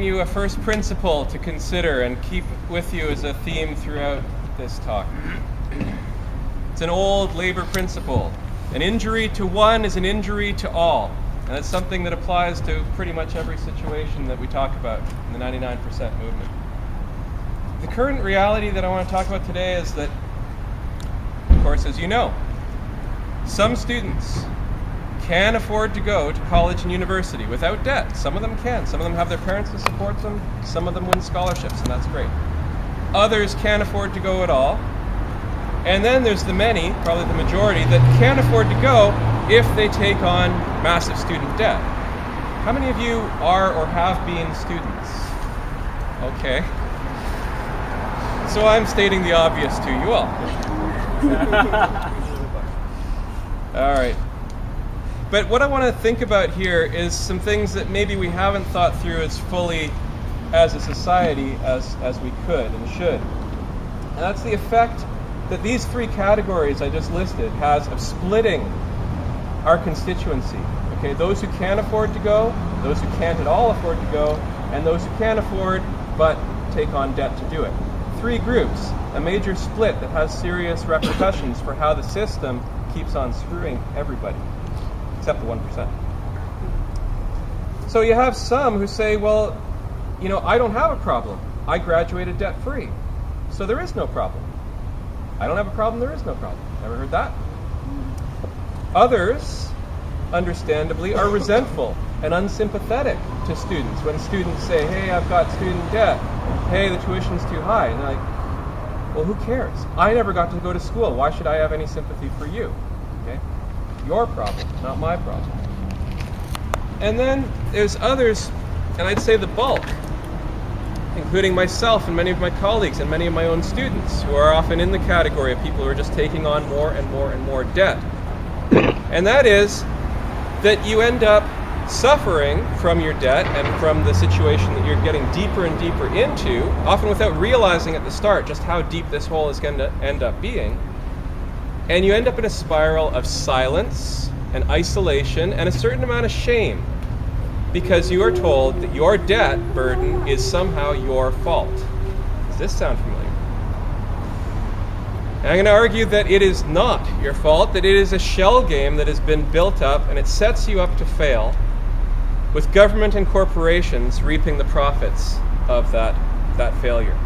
you a first principle to consider and keep with you as a theme throughout this talk. It's an old labor principle. An injury to one is an injury to all. And it's something that applies to pretty much every situation that we talk about in the 99% movement. The current reality that I want to talk about today is that, of course, as you know, some students can afford to go to college and university without debt. Some of them can. Some of them have their parents to support them. Some of them win scholarships, and that's great. Others can't afford to go at all. And then there's the many, probably the majority, that can't afford to go if they take on massive student debt. How many of you are or have been students? Okay. So I'm stating the obvious to you all. All right. But what I want to think about here is some things that maybe we haven't thought through as fully as a society as we could and should. And that's the effect that these three categories I just listed has of splitting our constituency. Okay, those who can afford to go, those who can't at all afford to go, and those who can afford but take on debt to do it. Three groups, a major split that has serious repercussions for how the system keeps on screwing everybody, except the 1%. So you have some who say, well, you know, I don't have a problem. I graduated debt-free, so there is no problem. I don't have a problem, there is no problem. Ever heard that? Others, understandably, are resentful and unsympathetic to students when students say, hey, I've got student debt. Hey, the tuition's too high. And they're like, well, who cares? I never got to go to school. Why should I have any sympathy for you? Okay? Your problem, not my problem. And then there's others, and I'd say the bulk, including myself and many of my colleagues and many of my own students, who are often in the category of people who are just taking on more and more and more debt. And that is that you end up suffering from your debt and from the situation that you're getting deeper and deeper into, often without realizing at the start just how deep this hole is going to end up being. And you end up in a spiral of silence and isolation and a certain amount of shame because you are told that your debt burden is somehow your fault. Does this sound familiar? And I'm going to argue that it is not your fault, that it is a shell game that has been built up and it sets you up to fail, with government and corporations reaping the profits of that failure.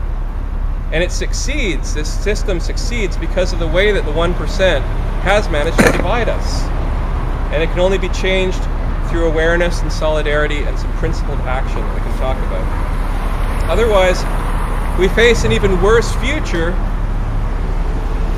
And it succeeds, this system succeeds because of the way that the 1% has managed to divide us. And it can only be changed through awareness and solidarity and some principled action that we can talk about. Otherwise, we face an even worse future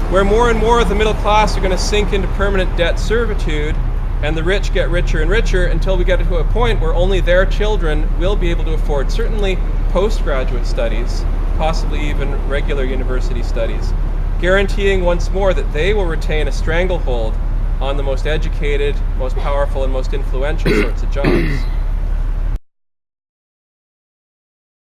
where more and more of the middle class are going to sink into permanent debt servitude and the rich get richer and richer until we get to a point where only their children will be able to afford certainly postgraduate studies, possibly even regular university studies, guaranteeing once more that they will retain a stranglehold on the most educated, most powerful, and most influential sorts of jobs.